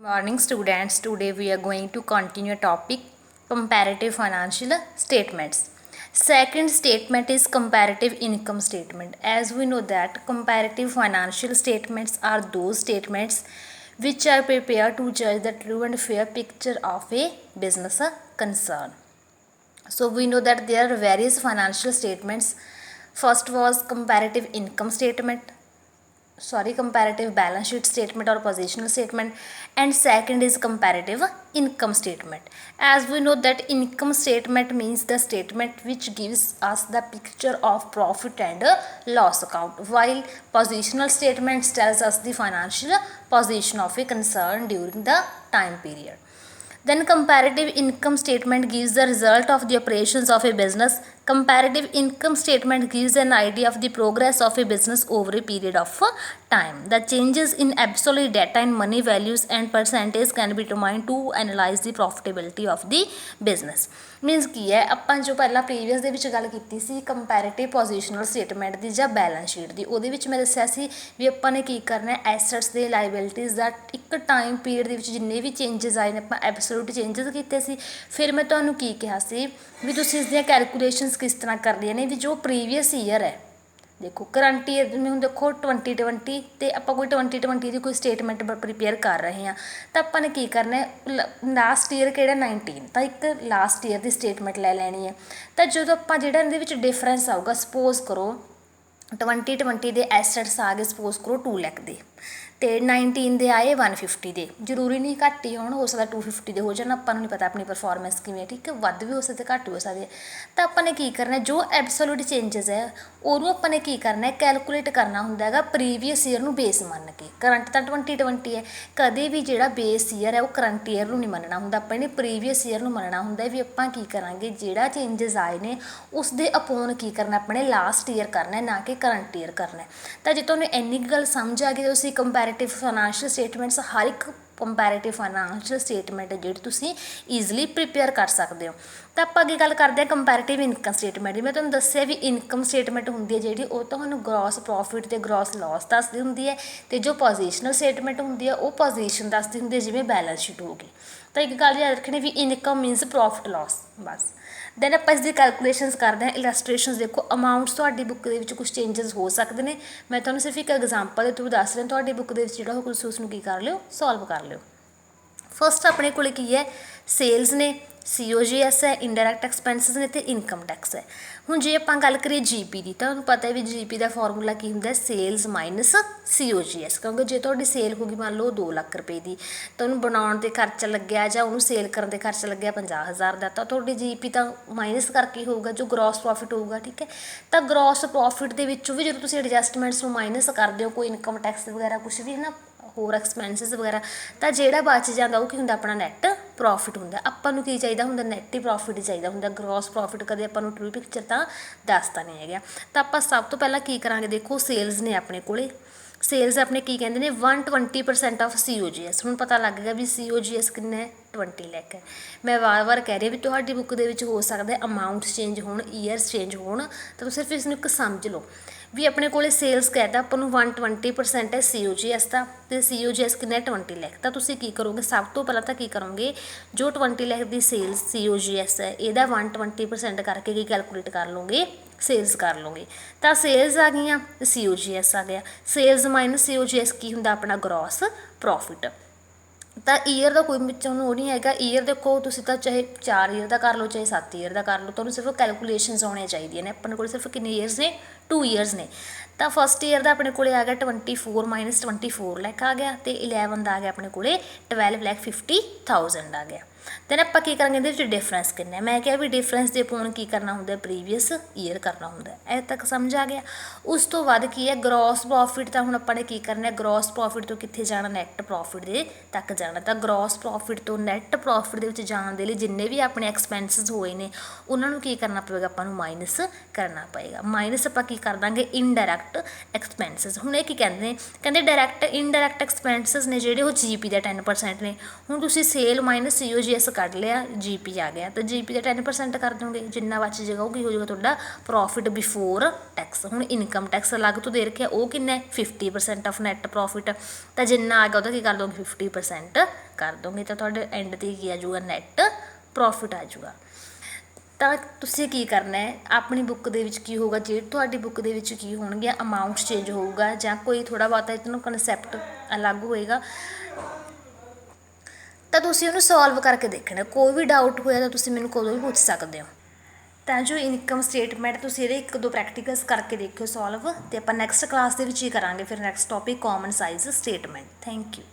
Morning students, today we are going to continue topic comparative financial statements. Second statement is comparative income statement. As we know that comparative financial statements are those statements which are prepared to judge the true and fair picture of a business concern. So we know that there are various financial statements. First was comparative balance sheet statement or positional statement, and second is comparative income statement. As we know that income statement means the statement which gives us the picture of profit and loss account, while positional statements tells us the financial position of a concern during the time period. Then comparative income statement gives the result of the operations of a business. Comparative income statement gives an idea of the progress of a business over a period of time. The changes in absolute data and money values and percentage can be determined to analyze the profitability of the business. Means ਕੀ ਹੈ, ਆਪਾਂ ਜੋ ਪਹਿਲਾਂ previous ਦੇ ਵਿੱਚ ਗੱਲ ਕੀਤੀ ਸੀ ਕੰਪੈਰੇਟਿਵ ਪੋਜੀਸ਼ਨਲ ਸਟੇਟਮੈਂਟ ਦੀ ਜਾਂ ਬੈਲੈਂਸ ਸ਼ੀਟ ਦੀ, ਉਹਦੇ ਵਿੱਚ ਮੈਂ ਦੱਸਿਆ ਸੀ ਵੀ ਆਪਾਂ ਨੇ ਕੀ ਕਰਨਾ, ਐਸੈਟਸ ਦੇ ਲਾਇਬਿਲਿਟੀਜ਼ ਦਾ ਇੱਕ ਟਾਈਮ ਪੀਰੀਅਡ ਦੇ ਵਿੱਚ ਜਿੰਨੇ ਵੀ ਚੇਂਜਸ ਆਏ ਨੇ ਆਪਾਂ ਐਬਸੋਲੂਟ ਚੇਂਜਸ ਕੀਤੇ ਸੀ। ਫਿਰ ਮੈਂ ਤੁਹਾਨੂੰ ਕੀ ਕਿਹਾ ਸੀ ਵੀ ਤੁਸੀਂ ਇਸ ਦੀਆਂ ਕੈਲਕੂਲੇਸ਼ਨਸ ਕਿਸ ਤਰ੍ਹਾਂ ਕਰਨੀਆਂ ਨੇ, ਵੀ ਜੋ ਪ੍ਰੀਵੀਅਸ ਈਅਰ ਹੈ, ਦੇਖੋ ਕਰੰਟ ਈਅਰ ਜਿਵੇਂ ਹੁਣ ਦੇਖੋ 2020 ਅਤੇ ਆਪਾਂ ਕੋਈ 2020 ਦੀ ਕੋਈ ਸਟੇਟਮੈਂਟ ਪ੍ਰੀਪੇਅਰ ਕਰ ਰਹੇ ਹਾਂ, ਤਾਂ ਆਪਾਂ ਨੇ ਕੀ ਕਰਨਾ, ਲਾਸਟ ਈਅਰ ਕਿਹੜਾ 19, ਤਾਂ ਇੱਕ ਲਾਸਟ ਈਅਰ ਦੀ ਸਟੇਟਮੈਂਟ ਲੈ ਲੈਣੀ ਹੈ। ਤਾਂ ਜਦੋਂ ਆਪਾਂ ਜਿਹੜਾ ਇਹਦੇ ਵਿੱਚ ਡਿਫਰੈਂਸ ਆਊਗਾ, ਸਪੋਜ਼ ਕਰੋ 2020 ਦੇ ਐਸੈਟਸ ਆ ਗਏ ਸਪੋਜ਼ ਕਰੋ 2 ਲੱਖ ਦੇ, ਅਤੇ 19 ਦੇ ਆਏ 150 ਦੇ, ਜ਼ਰੂਰੀ ਨਹੀਂ ਘੱਟ ਹੀ ਹੋਣ, ਹੋ ਸਕਦਾ 250 ਦੇ ਹੋ ਜਾਣ, ਆਪਾਂ ਨੂੰ ਨਹੀਂ ਪਤਾ ਆਪਣੀ ਪਰਫੋਰਮੈਂਸ ਕਿਵੇਂ, ਠੀਕ ਹੈ, ਵੱਧ ਵੀ ਹੋ ਸਕਦੇ ਘੱਟ ਵੀ ਹੋ ਸਕਦੇ। ਤਾਂ ਆਪਾਂ ਨੇ ਕੀ ਕਰਨਾ, ਜੋ ਐਬਸੋਲੂਟ ਚੇਂਜਸ ਹੈ ਉਹਨੂੰ ਆਪਾਂ ਨੇ ਕੀ ਕਰਨਾ, ਕੈਲਕੂਲੇਟ ਕਰਨਾ ਹੁੰਦਾ ਹੈਗਾ ਪ੍ਰੀਵੀਅਸ ਈਅਰ ਨੂੰ ਬੇਸ ਮੰਨ ਕੇ। ਕਰੰਟ ਤਾਂ 2020 ਹੈ, ਕਦੇ ਵੀ ਜਿਹੜਾ ਬੇਸ ਈਅਰ ਹੈ ਉਹ ਕਰੰਟ ਈਅਰ ਨੂੰ ਨਹੀਂ ਮੰਨਣਾ ਹੁੰਦਾ, ਆਪਾਂ ਇਹਨੇ ਪ੍ਰੀਵੀਅਸ ਈਅਰ ਨੂੰ ਮੰਨਣਾ ਹੁੰਦਾ। ਵੀ ਆਪਾਂ ਕੀ ਕਰਾਂਗੇ, ਜਿਹੜਾ ਚੇਂਜਸ ਆਏ ਨੇ ਉਸ ਦੇ ਅਪੋਨ ਕੀ ਕਰਨਾ, ਆਪਣੇ ਲਾਸਟ ਈਅਰ ਕਰਨਾ, ਨਾ ਕਿ ਕਰੰਟ ਈਅਰ ਕਰਨਾ। ਤਾਂ ਜੇ ਤੁਹਾਨੂੰ ਇੰਨੀ ਗੱਲ ਸਮਝ ਆ ਗਈ, ਤੁਸੀਂ ਕੰਪੈਰੇਟਿਵ ਫਾਈਨੈਂਸ਼ੀਅਲ ਸਟੇਟਮੈਂਟਸ ਹਰ ਇੱਕ ਕੰਪੈਰੇਟਿਵ ਫਾਈਨੈਂਸ਼ੀਅਲ ਸਟੇਟਮੈਂਟ ਹੈ ਜਿਹੜੀ ਤੁਸੀਂ ਈਜ਼ੀਲੀ ਪ੍ਰੀਪੇਅਰ ਕਰ ਸਕਦੇ ਹੋ। ਤਾਂ ਆਪਾਂ ਅੱਗੇ ਗੱਲ ਕਰਦੇ ਹਾਂ ਕੰਪੈਰੇਟਿਵ ਇਨਕਮ ਸਟੇਟਮੈਂਟ ਦੀ। ਮੈਂ ਤੁਹਾਨੂੰ ਦੱਸਿਆ ਵੀ ਇਨਕਮ ਸਟੇਟਮੈਂਟ ਹੁੰਦੀ ਹੈ ਜਿਹੜੀ ਉਹ ਤੁਹਾਨੂੰ ਗਰੋਸ ਪ੍ਰੋਫਿਟ ਅਤੇ ਗਰੋਸ ਲੋਸ ਦੱਸਦੀ ਹੁੰਦੀ ਹੈ, ਅਤੇ ਜੋ ਪੋਜੀਸ਼ਨਲ ਸਟੇਟਮੈਂਟ ਹੁੰਦੀ ਹੈ ਉਹ ਪੋਜੀਸ਼ਨ ਦੱਸਦੀ ਹੁੰਦੀ ਹੈ, ਜਿਵੇਂ ਬੈਲੈਂਸ ਸ਼ੀਟ ਹੋ ਗਈ। ਤਾਂ ਇੱਕ ਗੱਲ ਯਾਦ ਰੱਖਣੀ ਵੀ ਇਨਕਮ ਮੀਨਸ ਪ੍ਰੋਫਿਟ ਲੋਸ, ਬਸ। ਦੈਨ ਆਪਾਂ ਇਸਦੀ ਕੈਲਕੂਲੇਸ਼ਨਸ ਕਰਦੇ ਹਾਂ। ਇਲਸਟ੍ਰੇਸ਼ਨਸ ਦੇਖੋ, ਅਮਾਊਂਟਸ ਤੁਹਾਡੀ ਬੁੱਕ ਦੇ ਵਿੱਚ ਕੁਛ ਚੇਂਜਸ ਹੋ ਸਕਦੇ ਨੇ, ਮੈਂ ਤੁਹਾਨੂੰ ਸਿਰਫ ਇੱਕ ਐਗਜ਼ਾਮਪਲ ਦੇ ਥਰੂ ਦੱਸ ਰਿਹਾ, ਤੁਹਾਡੀ ਬੁੱਕ ਦੇ ਵਿੱਚ ਜਿਹੜਾ ਉਹ ਤੁਸੀਂ ਉਸਨੂੰ ਕੀ ਕਰ ਲਿਓ, ਸੋਲਵ ਕਰ ਲਿਓ। ਫਸਟ ਆਪਣੇ ਕੋਲ ਕੀ ਹੈ, ਸੇਲਸ ਨੇ, COGS ਹੈ, ਇੰਡਾਇਰੈਕਟ ਐਕਸਪੈਂਸਿਸ ਨੇ, ਅਤੇ ਇਨਕਮ ਟੈਕਸ ਹੈ। ਹੁਣ ਜੇ ਆਪਾਂ ਗੱਲ ਕਰੀਏ GP ਦੀ, ਤਾਂ ਤੁਹਾਨੂੰ ਪਤਾ ਹੈ ਵੀ GP ਦਾ ਫਾਰਮੂਲਾ ਕੀ ਹੁੰਦਾ, ਸੇਲਸ ਮਾਈਨਸ COGS। ਕਿਉਂਕਿ ਜੇ ਤੁਹਾਡੀ ਸੇਲ ਹੋ ਗਈ ਮੰਨ ਲਓ 2 ਲੱਖ ਰੁਪਏ ਦੀ, ਤਾਂ ਉਹਨੂੰ ਬਣਾਉਣ 'ਤੇ ਖਰਚਾ ਲੱਗਿਆ ਜਾਂ ਉਹਨੂੰ ਸੇਲ ਕਰਨ 'ਤੇ ਖਰਚਾ ਲੱਗਿਆ 50,000 ਦਾ, ਤਾਂ ਤੁਹਾਡੀ GP ਤਾਂ ਮਾਈਨਸ ਕਰਕੇ ਹੋਊਗਾ ਜੋ ਗਰੋਸ ਪ੍ਰੋਫਿਟ ਹੋਊਗਾ, ਠੀਕ ਹੈ। ਤਾਂ ਗਰੋਸ ਪ੍ਰੋਫਿਟ ਦੇ ਵਿੱਚੋਂ ਵੀ ਜਦੋਂ ਤੁਸੀਂ ਐਡਜਸਟਮੈਂਟਸ ਨੂੰ ਮਾਈਨਸ ਕਰਦੇ ਹੋ, ਕੋਈ ਇਨਕਮ ਟੈਕਸ ਵਗੈਰਾ ਕੁਛ ਵੀ ਹੈ ਨਾ, ਹੋਰ ਐਕਸਪੈਂਸਿਸ ਵਗੈਰਾ, ਤਾਂ ਜਿਹੜਾ ਬਚ ਜਾਂਦਾ ਉਹ ਕੀ ਹੁੰਦਾ, ਆਪਣਾ ਨੈੱਟ ਪ੍ਰੋਫਿਟ ਹੁੰਦਾ। ਆਪਾਂ ਨੂੰ ਕੀ ਚਾਹੀਦਾ ਹੁੰਦਾ, ਨੈੱਟ ਹੀ ਪ੍ਰੋਫਿਟ ਹੀ ਚਾਹੀਦਾ ਹੁੰਦਾ, ਗਰੋਸ ਪ੍ਰੋਫਿਟ ਕਦੇ ਆਪਾਂ ਨੂੰ ਟਰੂ ਪਿਕਚਰ ਤਾਂ ਦੱਸਦਾ ਨਹੀਂ ਹੈਗਾ। ਤਾਂ ਆਪਾਂ ਸਭ ਤੋਂ ਪਹਿਲਾਂ ਕੀ ਕਰਾਂਗੇ, ਦੇਖੋ ਸੇਲਸ ਨੇ ਆਪਣੇ ਕੋਲੇ, ਸੇਲਸ ਆਪਣੇ ਕੀ ਕਹਿੰਦੇ ਨੇ 120% ਆਫ COGS। ਹੁਣ ਪਤਾ ਲੱਗ ਗਿਆ ਵੀ COGS ਕਿੰਨਾ ਹੈ, 20 ਲੱਖ ਹੈ। ਮੈਂ ਵਾਰ-ਵਾਰ ਕਹਿ ਰਹੀ ਵੀ ਤੁਹਾਡੀ ਬੁੱਕ ਦੇ ਵਿੱਚ ਹੋ ਸਕਦਾ ਅਮਾਊਂਟਸ ਚੇਂਜ ਹੋਣ, ਈਅਰਸ ਚੇਂਜ ਹੋਣ, ਤਾਂ ਤੁਸੀਂ ਸਿਰਫ ਇਸ ਨੂੰ ਇੱਕ ਸਮਝ ਲਓ ਵੀ ਆਪਣੇ ਕੋਲੇ ਸੇਲਸ ਕਹਿਤਾ ਆਪਾਂ ਨੂੰ 120% ਹੈ COGS ਦਾ, ਅਤੇ COGS ਕਿੰਨਾ 20 ਲੱਖ। ਤਾਂ ਤੁਸੀਂ ਕੀ ਕਰੋਗੇ, ਸਭ ਤੋਂ ਪਹਿਲਾਂ ਤਾਂ ਕੀ ਕਰੋਗੇ, ਜੋ 20 ਲੱਖ ਦੀ ਸੇਲਸ COGS ਹੈ ਇਹਦਾ 120% ਕਰਕੇ ਕੀ ਕੈਲਕੂਲੇਟ ਕਰ ਲਓਗੇ, ਸੇਲਸ ਕਰ ਲਓਗੇ। ਤਾਂ ਸੇਲਸ ਆ ਗਈਆਂ, COGS ਆ ਗਿਆ, ਸੇਲਸ ਮਾਈਨਸ COGS ਕੀ ਹੁੰਦਾ, ਆਪਣਾ ਗਰੋਸ ਪ੍ਰੋਫਿਟ। ਤਾਂ ਈਅਰ ਦਾ ਕੋਈ ਵਿੱਚ ਹੁਣ ਉਹ ਨਹੀਂ ਹੈਗਾ, ਈਅਰ ਦੇਖੋ ਤੁਸੀਂ ਤਾਂ ਚਾਹੇ 4 ਈਅਰ ਦਾ ਕਰ ਲਓ ਚਾਹੇ 7 ਈਅਰ ਦਾ ਕਰ ਲਓ, ਤੁਹਾਨੂੰ ਸਿਰਫ ਕੈਲਕੂਲੇਸ਼ਨਸ ਆਉਣੀਆਂ ਚਾਹੀਦੀਆਂ ਨੇ। ਆਪਣੇ ਕੋਲ ਸਿਰਫ ਕਿੰਨੇ ਈਅਰਸ ਨੇ, 2 ਈਅਰਸ ਨੇ। ਤਾਂ ਫਸਟ ਈਅਰ ਦਾ ਆਪਣੇ ਕੋਲ ਆ ਗਿਆ 24 ਮਾਈਨਸ 24 ਲੱਖ ਆ ਗਿਆ, ਅਤੇ 11 ਦਾ ਆ ਗਿਆ ਆਪਣੇ ਕੋਲ 12,50,000 ਆ ਗਿਆ। ਦੈਨ ਆਪਾਂ ਕੀ ਕਰਾਂਗੇ, ਇਹਦੇ ਵਿੱਚ ਡਿਫਰੈਂਸ ਕਿੰਨਾ, ਮੈਂ ਕਿਹਾ ਵੀ ਡਿਫਰੈਂਸ ਦੇ ਅਪੋਨ ਕੀ ਕਰਨਾ ਹੁੰਦਾ, ਪ੍ਰੀਵੀਅਸ ਈਅਰ ਕਰਨਾ ਹੁੰਦਾ। ਇਹ ਤੱਕ ਸਮਝ ਆ ਗਿਆ। ਉਸ ਤੋਂ ਬਾਅਦ ਕੀ ਹੈ, ਗਰੋਸ ਪ੍ਰੋਫਿਟ। ਤਾਂ ਹੁਣ ਆਪਾਂ ਨੇ ਕੀ ਕਰਨਾ, ਗਰੋਸ ਪ੍ਰੋਫਿਟ ਤੋਂ ਕਿੱਥੇ ਜਾਣਾ, ਨੈੱਟ ਪ੍ਰੋਫਿਟ ਦੇ ਤੱਕ ਜਾਣਾ। ਤਾਂ ਗਰੋਸ ਪ੍ਰੋਫਿਟ ਤੋਂ ਨੈੱਟ ਪ੍ਰੋਫਿਟ ਦੇ ਵਿੱਚ ਜਾਣ ਦੇ ਲਈ ਜਿੰਨੇ ਵੀ ਆਪਣੇ ਐਕਸਪੈਂਸਿਸ ਹੋਏ ਨੇ ਉਹਨਾਂ ਨੂੰ ਕੀ ਕਰਨਾ ਪਵੇਗਾ, ਆਪਾਂ ਨੂੰ ਮਾਈਨਸ ਕਰਨਾ ਪਏਗਾ। ਮਾਈਨਸ ਆਪਾਂ ਕੀ ਕਰ ਦਾਂਗੇ, ਇਨਡਾਇਰੈਕਟ ਐਕਸਪੈਂਸਿਸ। ਹੁਣ ਇਹ ਕੀ ਕਹਿੰਦੇ ਨੇ, ਕਹਿੰਦੇ ਡਾਇਰੈਕਟ ਇਨਡਾਇਰੈਕਟ ਐਕਸਪੈਂਸਿਸ ਨੇ ਜਿਹੜੇ ਉਹ GP ਦਾ 10% ਨੇ। ਹੁਣ ਤੁਸੀਂ ਸੇਲ ਮਾਈਨਸ COGS ਕੱਢ ਲਿਆ, GP ਆ ਗਿਆ, ਤਾਂ GP ਦਾ 10% ਕਰ ਦੋਗੇ, ਜਿੰਨਾ ਬਚ ਜਾਏਗਾ ਉਹ ਕੀ ਹੋ ਜਾਊਗਾ, ਤੁਹਾਡਾ ਪ੍ਰੋਫਿਟ ਬਿਫੋਰ ਟੈਕਸ। ਹੁਣ ਇਨਕਮ ਟੈਕਸ ਅਲੱਗ ਤੋਂ ਦੇ ਰੱਖਿਆ, ਉਹ ਕਿੰਨਾ 50% ਆਫ ਨੈੱਟ ਪ੍ਰੋਫਿਟ, ਤਾਂ ਜਿੰਨਾ ਆ ਗਿਆ ਉਹਦਾ ਕੀ ਕਰ ਦੋਗੇ 50% ਕਰ ਦੋਗੇ ਤਾਂ ਤੁਹਾਡੇ ਐਂਡ 'ਤੇ ਕੀ ਆ ਜਾਊਗਾ, ਨੈਟ ਪ੍ਰੋਫਿਟ ਆ ਜਾਊਗਾ। ਤਾਂ ਤੁਸੀਂ ਕੀ ਕਰਨਾ ਹੈ, ਆਪਣੀ ਬੁੱਕ ਦੇ ਵਿੱਚ ਕੀ ਹੋਊਗਾ, ਜੇ ਤੁਹਾਡੀ ਬੁੱਕ ਦੇ ਵਿੱਚ ਕੀ ਹੋਣਗੀਆਂ, ਅਮਾਊਂਟ ਚੇਂਜ ਹੋਊਗਾ ਜਾਂ ਕੋਈ ਥੋੜ੍ਹਾ ਬਹੁਤਾ ਇਹਨੂੰ ਕਨਸੈਪਟ ਅਲੱਗ ਹੋਏਗਾ, ਤਾਂ ਤੁਸੀਂ ਉਹਨੂੰ ਸੋਲਵ ਕਰਕੇ ਦੇਖਣਾ। ਕੋਈ ਵੀ ਡਾਊਟ ਹੋਇਆ ਤਾਂ ਤੁਸੀਂ ਮੈਨੂੰ ਕਦੋਂ ਵੀ ਪੁੱਛ ਸਕਦੇ ਹੋ। ਤਾਂ ਜੋ ਇਨਕਮ ਸਟੇਟਮੈਂਟ ਤੁਸੀਂ ਇਹਦੇ 1-2 ਪ੍ਰੈਕਟੀਕਲਸ ਕਰਕੇ ਦੇਖਿਓ ਸੋਲਵ, ਅਤੇ ਆਪਾਂ ਨੈਕਸਟ ਕਲਾਸ ਦੇ ਵਿੱਚ ਹੀ ਕਰਾਂਗੇ ਫਿਰ next topic common size statement. Thank you.